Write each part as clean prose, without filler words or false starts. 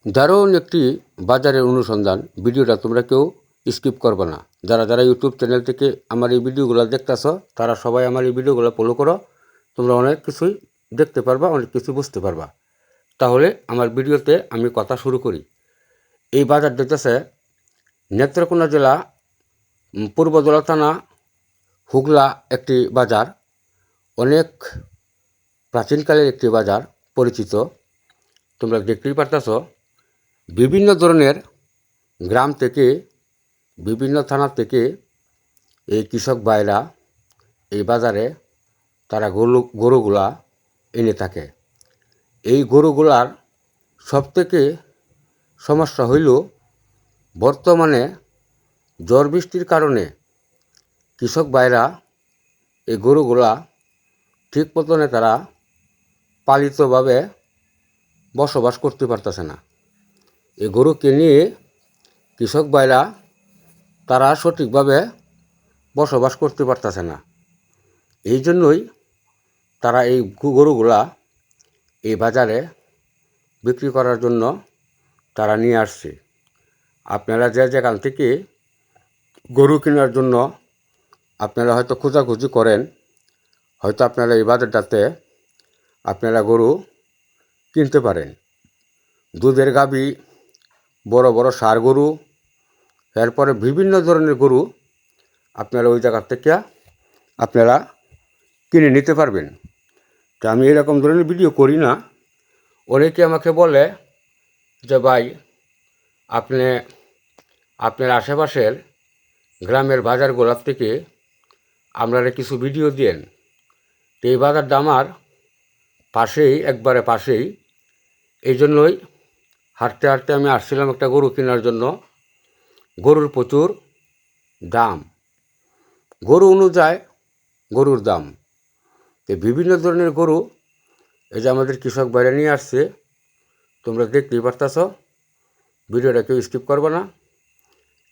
দারুণ একটি বাজারের অনুসন্ধান। ভিডিওটা তোমরা কেউ স্কিপ করবে না। যারা যারা ইউটিউব চ্যানেল থেকে আমার এই ভিডিওগুলো দেখতেছ তারা সবাই আমার এই ভিডিওগুলো ফলো করো। তোমরা অনেক কিছুই দেখতে পারবা, অনেক কিছু বুঝতে পারবা। তাহলে আমার ভিডিওতে আমি কথা শুরু করি। এই বাজার দেখতেছে নেত্রকোনা জেলা পূর্বদলা থানা হুগলা একটি বাজার। অনেক প্রাচীনকালের একটি বাজার, পরিচিত। তোমরা দেখতেই পারতেছ বিভিন্ন ধরনের গ্রাম থেকে, বিভিন্ন থানা থেকে এই কৃষক ভাইরা এই বাজারে তারা গরুগুলা এনে থাকে। এই গরুগুলার সবথেকে সমস্যা হইল বর্তমানে ঝড় বৃষ্টির কারণে কৃষক ভাইরা এই গরুগুলা ঠিক মতনে তারা পালিতভাবে বসবাস করতে পারতেছে না। এই গরুকে নিয়ে কৃষক ভাইরা তারা সঠিকভাবে বসবাস করতে পারতেছে না। এই জন্যই তারা এই গরুগুলা এই বাজারে বিক্রি করার জন্য তারা নিয়ে আসছে। আপনারা যে যেখান থেকে গরু কেনার জন্য আপনারা হয়তো খোঁজাখুঁজি করেন, হয়তো আপনারা এই বাজারটাতে আপনারা গরু কিনতে পারেন। দুধের গাভী, বড় বড় ষাঁড় গরু, এরপরে বিভিন্ন ধরনের গরু আপনারা ওই জায়গার থেকে আপনারা কিনে নিতে পারবেন। তো আমি এরকম ধরনের ভিডিও করি না। অনেকে আমাকে বলে যে ভাই, আপনার আশেপাশের গ্রামের বাজারগুলোর থেকে আপনারা কিছু ভিডিও দেন। তো এই বাজারটা আমার পাশেই, একবারে পাশেই। এই জন্যই হাঁটতে হাঁটতে আমি আসছিলাম একটা গরু কেনার জন্য। গরুর প্রচুর দাম, গরু অনুযায়ী গরুর দাম। তো বিভিন্ন ধরনের গরু এই যে আমাদের কৃষক বাইরে নিয়ে আসছে, তোমরা দেখতেই পারতেছ। ভিডিওটা কেউ স্কিপ করবে না।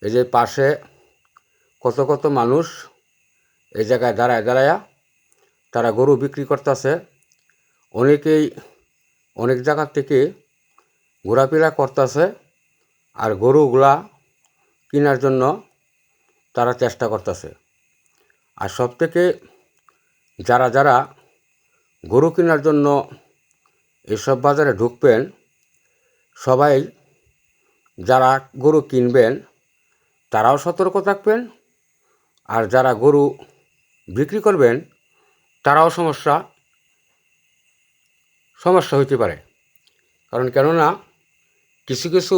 এই যে পাশে কত কত মানুষ এই জায়গায় দাঁড়ায়া তারা গরু বিক্রি করতেছে। অনেকেই অনেক জায়গা থেকে ঘোরাফেরা করতেছে আর গরুগুলা কেনার জন্য তারা চেষ্টা করতেছে। আর সব থেকে যারা যারা গরু কেনার জন্য এসব বাজারে ঢুকবেন, সবাই যারা গরু কিনবেন তারাও সতর্ক থাকবেন, আর যারা গরু বিক্রি করবেন তারাও সমস্যা হইতে পারে। কারণ কেননা কিছু কিছু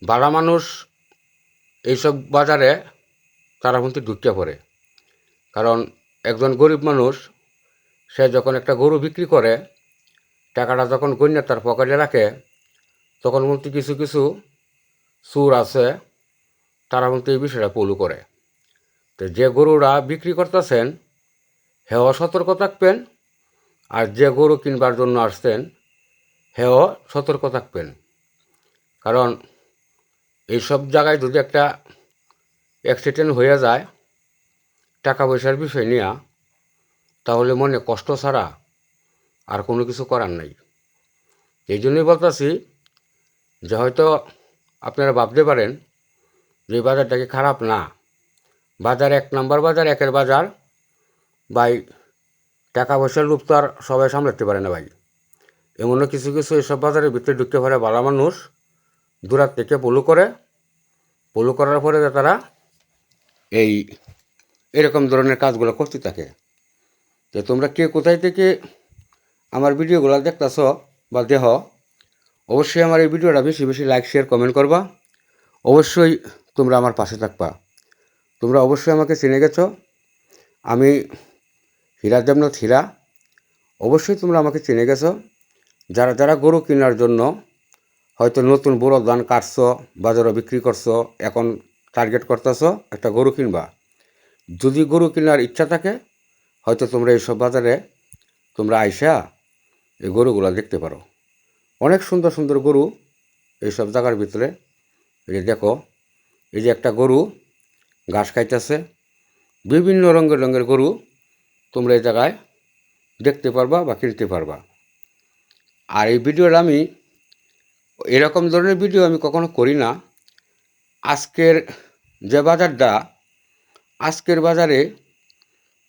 বাড়া মানুষ এইসব বাজারে তারা কিন্তু ঢুকিয়ে পড়ে। কারণ একজন গরিব মানুষ সে যখন একটা গরু বিক্রি করে, টাকাটা যখন গণ্যা তার পকেটে রাখে, তখন কিন্তু কিছু কিছু চোর আছে, তারা কিন্তু এই বিষয়টা পলু করে। তো যে গরুরা বিক্রি করতেছেন হেও সতর্ক থাকবেন, আর যে গরু কিনবার জন্য আসছেন হেও সতর্ক থাকবেন। কারণ এইসব জায়গায় যদি একটা অ্যাক্সিডেন্ট হয়ে যায় টাকা পয়সার বিষয় নিয়ে, তাহলে মনে কষ্ট ছাড়া আর কোনো কিছু করার নাই। এই জন্যই বলতেছি যে হয়তো আপনারা ভাবতে পারেন যে এই বাজারটা কি খারাপ না। বাজার এক নাম্বার বাজার, একের বাজার ভাই। টাকা পয়সার লোভ তো আর সবাই সামলাতে পারে না ভাই। এমনও কিছু কিছু এসব বাজারের ভিতরে ঢুকতে পারে ভালো মানুষ, দূরার থেকে পলু করার পরে তারা এরকম ধরনের কাজগুলো করতে থাকে। তো তোমরা কে কোথায় থেকে আমার ভিডিওগুলো দেখতেছ বা দেহ, অবশ্যই আমার এই ভিডিওটা বেশি বেশি লাইক, শেয়ার, কমেন্ট করবা। অবশ্যই তোমরা আমার পাশে থাকবা। তোমরা অবশ্যই আমাকে চিনে গেছো, আমি হীরা দেবনাথ হীরা। অবশ্যই তোমরা আমাকে চিনে গেছো। যারা যারা গরু কেনার জন্য হয়তো নতুন বড় ধান কাটছো, বাজারে বিক্রি করছো, এখন টার্গেট করতেছো একটা গরু কিনবা। যদি গরু কেনার ইচ্ছা থাকে হয়তো তোমরা এইসব বাজারে তোমরা আইসা এই গরুগুলো দেখতে পারো। অনেক সুন্দর সুন্দর গরু এইসব জায়গার ভিতরে। এই যে দেখো, এই যে একটা গরু ঘাস খাইতেছে। বিভিন্ন রঙের রঙের গরু তোমরা এই জায়গায় দেখতে পারবা বা কিনতে পারবা। আর এই ভিডিওটা আমি এরকম ধরনের ভিডিও আমি কখনো করি না। আজকের যে বাজারটা, আজকের বাজারে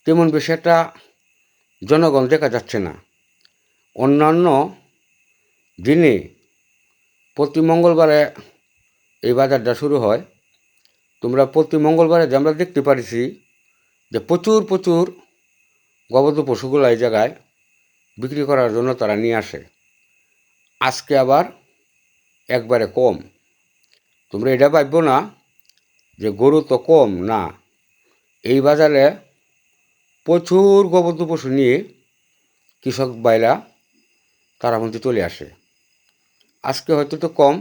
তেমন বেশি একটা জনগণ দেখা যাচ্ছে না। অন্যান্য দিনে প্রতি মঙ্গলবারে এই বাজারটা শুরু হয়। তোমরা প্রতি মঙ্গলবারে যে আমরা দেখতে পারিছি যে প্রচুর প্রচুর গবাদি পশুগুলো এই জায়গায় বিক্রি করার জন্য তারা নিয়ে আসে। আজকে আবার একবারে কম। তোমরা এটা ভাববো না যে গরু তো কম, না। এই বাজারে প্রচুর গবাদি পশু নিয়ে কৃষক ভাইরা তারা মধ্যে চলে আসে। আজকে হয়তো তো কম।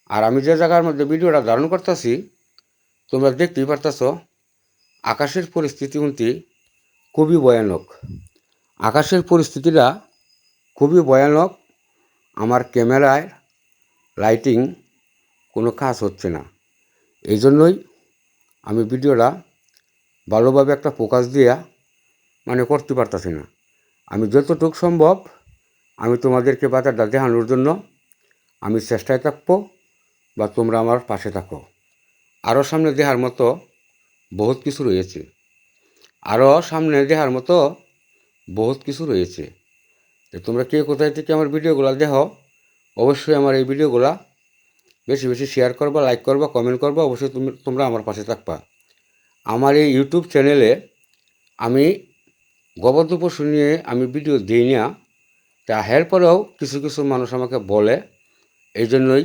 আর আমি যে জায়গার মধ্যে ভিডিওটা ধারণ করতেছি, তোমরা দেখতেই পারতেছ আকাশের পরিস্থিতি কিন্তু খুবই ভয়ানক। আকাশের পরিস্থিতিটা খুবই ভয়ানক। আমার ক্যামেরায় লাইটিং কোনো কাজ হচ্ছে না, এই জন্যই আমি ভিডিওটা ভালোভাবে একটা ফোকাস দিয়া করতে পারতেছি না। আমি যতটুকু সম্ভব আমি তোমাদেরকে বাজারটা দেখানোর জন্য আমি চেষ্টায় থাকবো, বা তোমরা আমার পাশে থাকো। আরও সামনে দেখার মতো বহুত কিছু রয়েছে, আরও সামনে দেখার মতো বহুত কিছু রয়েছে। তোমরা কে কোথায় থেকে আমার ভিডিওগুলো দেখো, অবশ্যই আমার এই ভিডিওগুলা বেশি বেশি শেয়ার করবা, লাইক করবা, কমেন্ট করবা। অবশ্যই তোমরা আমার পাশে থাকবা। আমার এই ইউটিউব চ্যানেলে আমি গবাদি পশু নিয়ে আমি ভিডিও দিই না, তা এরপরেও কিছু কিছু মানুষ আমাকে বলে, এই জন্যই,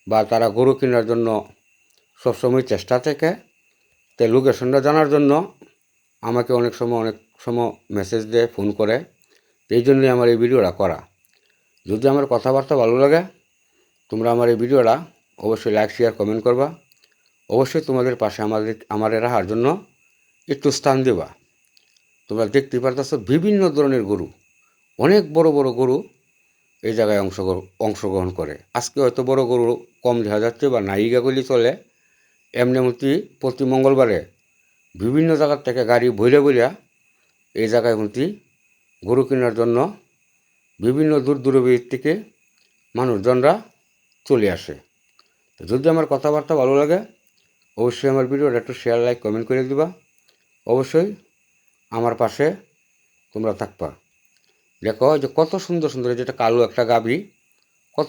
বা তারা গরু কেনার জন্য সবসময় চেষ্টা থাকে। তাই লোকেশনটা জানার জন্য আমাকে অনেক সময় মেসেজ দেয়, ফোন করে। এই জন্যই আমার এই ভিডিওটা করা। যদি আমার কথাবার্তা ভালো লাগে, তোমরা আমার এই ভিডিওটা অবশ্যই লাইক, শেয়ার, কমেন্ট করবা। অবশ্যই তোমাদের পাশে আমাদের রাখার জন্য একটু স্থান দেবা। তোমরা দেখতেই পারতেছ বিভিন্ন ধরনের গরু, অনেক বড় বড় গরু এই জায়গায় অংশগ্রহণ করে। আজকে হয়তো বড় গরু কম দেখা যাচ্ছে বা নায়িকা গলি চলে, এমনি প্রতি মঙ্গলবারে বিভিন্ন জায়গার থেকে গাড়ি ভইরা ভইরা এই জায়গায় গরু কেনার জন্য বিভিন্ন দূর দূরান্ত থেকে মানুষজনরা চলে আসে। যদি আমার কথাবার্তা ভালো লাগে, অবশ্যই আমার ভিডিওটা একটু শেয়ার, লাইক, কমেন্ট করে দিবা। অবশ্যই আমার পাশে তোমরা থাকবা। দেখো যে কত সুন্দর সুন্দর, যেটা কালো একটা গাভী, কত